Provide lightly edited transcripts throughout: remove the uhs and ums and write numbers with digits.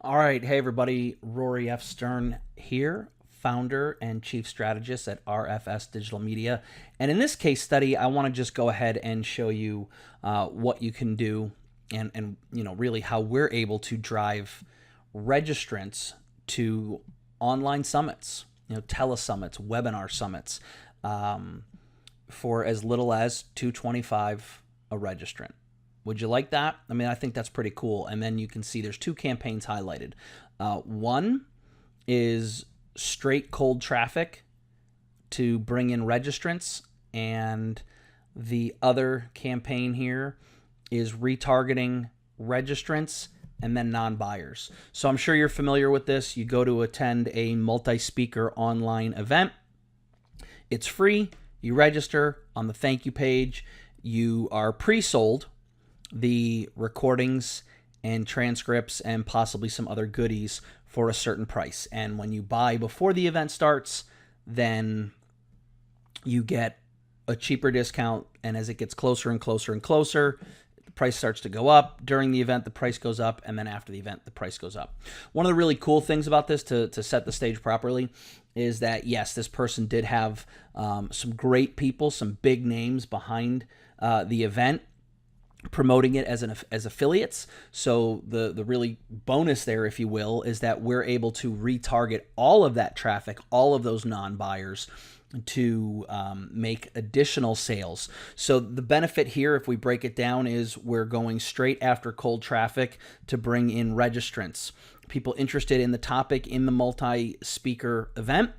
All right. Hey, everybody. Rory F. Stern here, founder and chief strategist at RFS Digital Media. And in this case study, I want to just go ahead and show you what you can do and really how we're able to drive registrants to online summits, telesummits, webinar summits, for as little as $225 a registrant. Would you like that? I mean, I think that's pretty cool. And then you can see there's two campaigns highlighted. One is straight cold traffic to bring in registrants, and the other campaign here is retargeting registrants and then non-buyers. So I'm sure you're familiar with this. You go to attend a multi-speaker online event. It's free. You register on the thank you page. You are pre-sold the recordings and transcripts and possibly some other goodies for a certain price. And when you buy before the event starts, then you get a cheaper discount. And as it gets closer and closer and closer, the price starts to go up. During the event, the price goes up. And then after the event, the price goes up. One of the really cool things about this, to set the stage properly, is that, yes, this person did have some great people, some big names behind the event, promoting it as affiliates. So the really bonus there, if you will, is that we're able to retarget all of that traffic, all of those non-buyers, to make additional sales. So the benefit here, if we break it down, is we're going straight after cold traffic to bring in registrants, people interested in the topic in the multi-speaker event.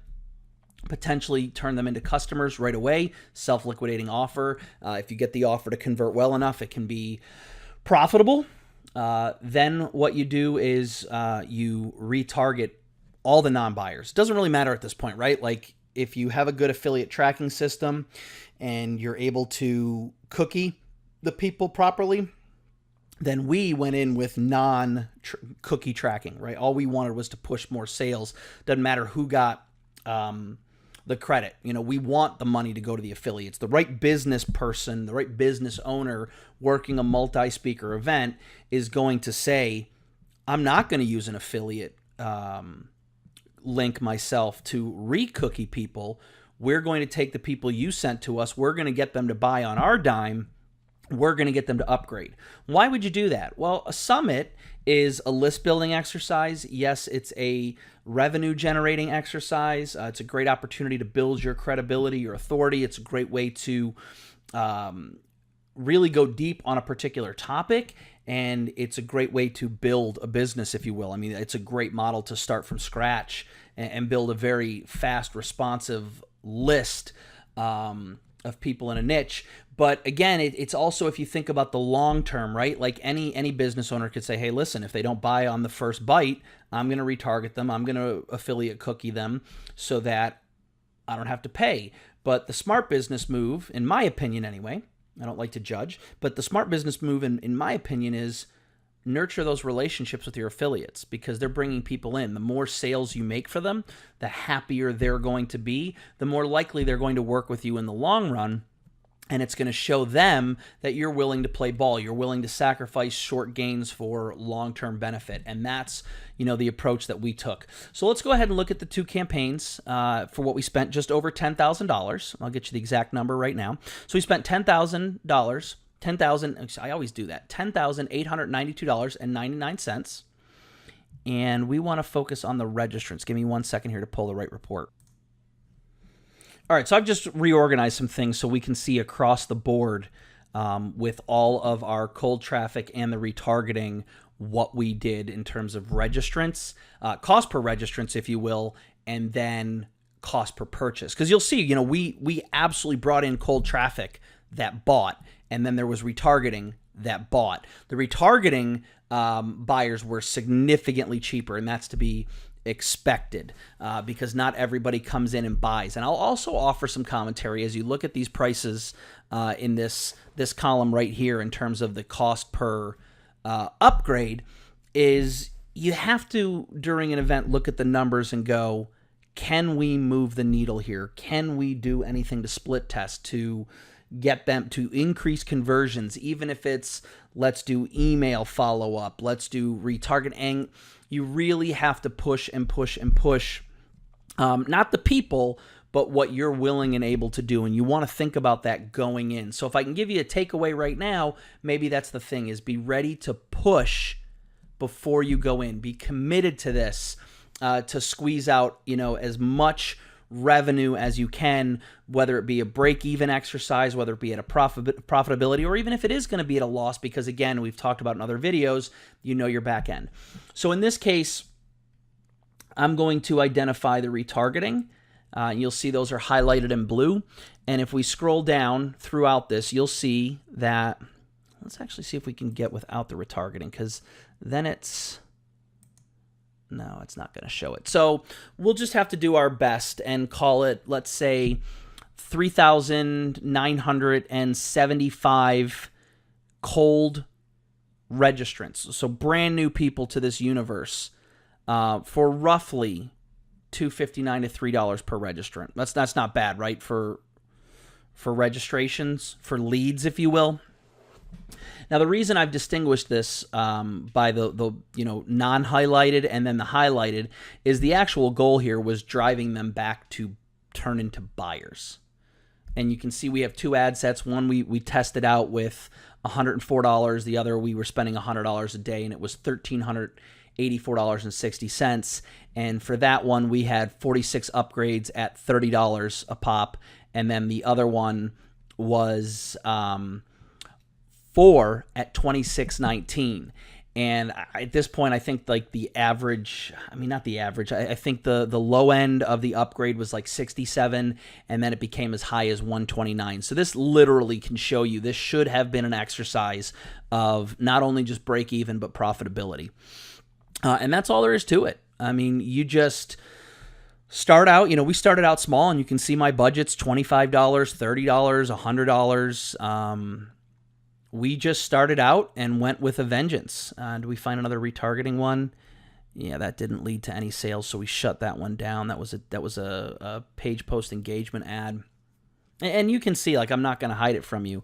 Potentially turn them into customers right away. Self-liquidating offer. If you get the offer to convert well enough, it can be profitable. Then what you do is you retarget all the non-buyers. Doesn't really matter at this point, right? Like, if you have a good affiliate tracking system and you're able to cookie the people properly, then we went in with non-cookie tracking, right? All we wanted was to push more sales. Doesn't matter who got the credit. We want the money to go to the affiliates. The right business person, the right business owner working a multi-speaker event is going to say, I'm not going to use an affiliate link myself to re-cookie people. We're going to take the people you sent to us. We're going to get them to buy on our dime. We're going to get them to upgrade. Why would you do that? Well, a summit is a list building exercise. Yes, it's a revenue generating exercise. It's a great opportunity to build your credibility, your authority. It's a great way to really go deep on a particular topic. And it's a great way to build a business, if you will. I mean, it's a great model to start from scratch and build a very fast, responsive list of people in a niche. But again, it's also, if you think about the long term, right? Like any business owner could say, hey, listen, if they don't buy on the first bite, I'm going to retarget them. I'm going to affiliate cookie them so that I don't have to pay. But the smart business move, in my opinion anyway, I don't like to judge, but the smart business move, in my opinion, is nurture those relationships with your affiliates, because they're bringing people in. The more sales you make for them, the happier they're going to be, the more likely they're going to work with you in the long run. And it's going to show them that you're willing to play ball. You're willing to sacrifice short gains for long-term benefit. And that's, the approach that we took. So let's go ahead and look at the two campaigns for what we spent, just over $10,000. I'll get you the exact number right now. So we spent $10,000. I always do that. $10,892.99. And we want to focus on the registrants. Give me 1 second here to pull the right report. All right, so I've just reorganized some things so we can see across the board with all of our cold traffic and the retargeting what we did in terms of registrants, cost per registrants, if you will, and then cost per purchase. Because you'll see, we absolutely brought in cold traffic that bought, and then there was retargeting that bought. The retargeting buyers were significantly cheaper, and that's to be expected because not everybody comes in and buys. And I'll also offer some commentary as you look at these prices in this column right here in terms of the cost per upgrade. Is you have to, during an event, look at the numbers and go, can we move the needle here? Can we do anything to split test to get them to increase conversions, even if it's let's do email follow-up, let's do retargeting. You really have to push and push and push, not the people, but what you're willing and able to do. And you want to think about that going in. So if I can give you a takeaway right now, maybe that's the thing, is be ready to push before you go in. Be committed to this, to squeeze out, as much revenue as you can, whether it be a break-even exercise, whether it be at a profitability, or even if it is going to be at a loss, because again, we've talked about in other videos, your back end. So in this case, I'm going to identify the retargeting. You'll see those are highlighted in blue. And if we scroll down throughout this, you'll see that, let's actually see if we can get without the retargeting, because then no, it's not going to show it. So we'll just have to do our best and call it, let's say, 3,975 cold registrants. So brand new people to this universe, for roughly $2.59 to $3 per registrant. That's not bad, right? For registrations, for leads, if you will. Now, the reason I've distinguished this by the non-highlighted and then the highlighted is the actual goal here was driving them back to turn into buyers. And you can see we have two ad sets. One we tested out with $104. The other we were spending $100 a day, and it was $1,384.60. And for that one, we had 46 upgrades at $30 a pop. And then the other one was 4 at $26.19. And at this point, I think like the average, not the average, I think the low end of the upgrade was like 67, and then it became as high as 129. So this literally can show you this should have been an exercise of not only just break even, but profitability. And that's all there is to it. You just start out, we started out small, and you can see my budget's $25, $30, $100. We just started out and went with a vengeance. Do we find another retargeting one? Yeah, that didn't lead to any sales, so we shut that one down. That was a page post engagement ad. And you can see, like, I'm not going to hide it from you.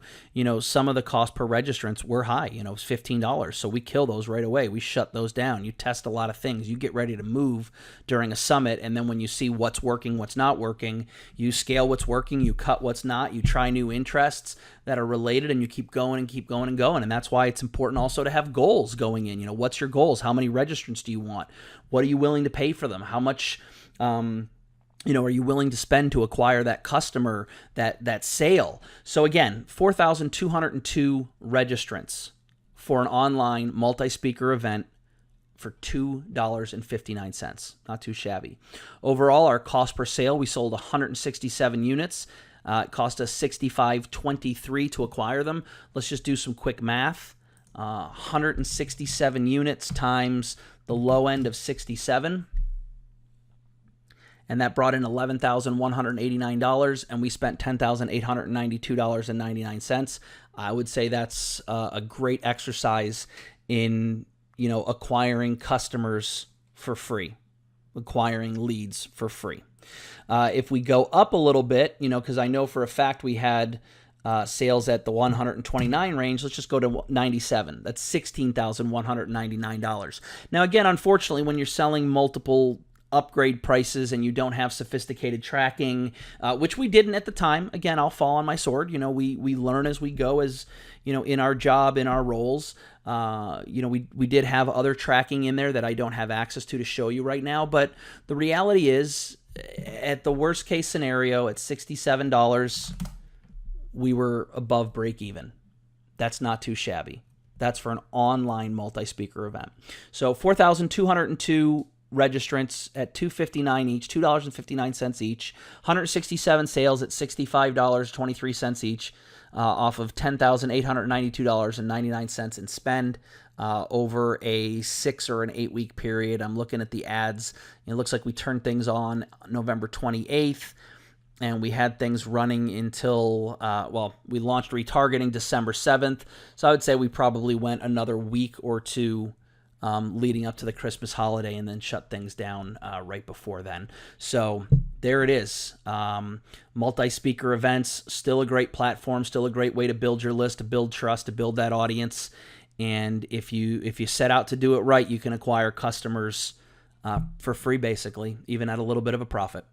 Some of the cost per registrants were high. It was $15. So we kill those right away. We shut those down. You test a lot of things. You get ready to move during a summit. And then when you see what's working, what's not working, you scale what's working, you cut what's not, you try new interests that are related, and you keep going and keep going and going. And that's why it's important also to have goals going in. What's your goals? How many registrants do you want? What are you willing to pay for them? How much, are you willing to spend to acquire that customer, that sale? So again, 4,202 registrants for an online multi-speaker event for $2.59. Not too shabby. Overall, our cost per sale, we sold 167 units. It cost us $65.23 to acquire them. Let's just do some quick math. 167 units times the low end of 67. And that brought in $11,189, and we spent $10,892.99. I would say that's a great exercise in, acquiring customers for free, acquiring leads for free. If we go up a little bit, because I know for a fact we had sales at the 129 range, let's just go to 97. That's $16,199. Now, again, unfortunately, when you're selling multiple upgrade prices and you don't have sophisticated tracking, which we didn't at the time. Again, I'll fall on my sword. We learn as we go, as in our job, in our roles. We did have other tracking in there that I don't have access to show you right now. But the reality is, at the worst case scenario, at $67, we were above break even. That's not too shabby. That's for an online multi-speaker event. So 4,202 registrants at $2.59 each, $2.59 each, 167 sales at $65.23 each, off of $10,892.99 in spend over a 6 or an 8 week period. I'm looking at the ads. It looks like we turned things on November 28th, and we had things running until, we launched retargeting December 7th. So I would say we probably went another week or two leading up to the Christmas holiday, and then shut things down right before then. So there it is. Multi-speaker events, still a great platform, still a great way to build your list, to build trust, to build that audience. And if you set out to do it right, you can acquire customers for free, basically, even at a little bit of a profit.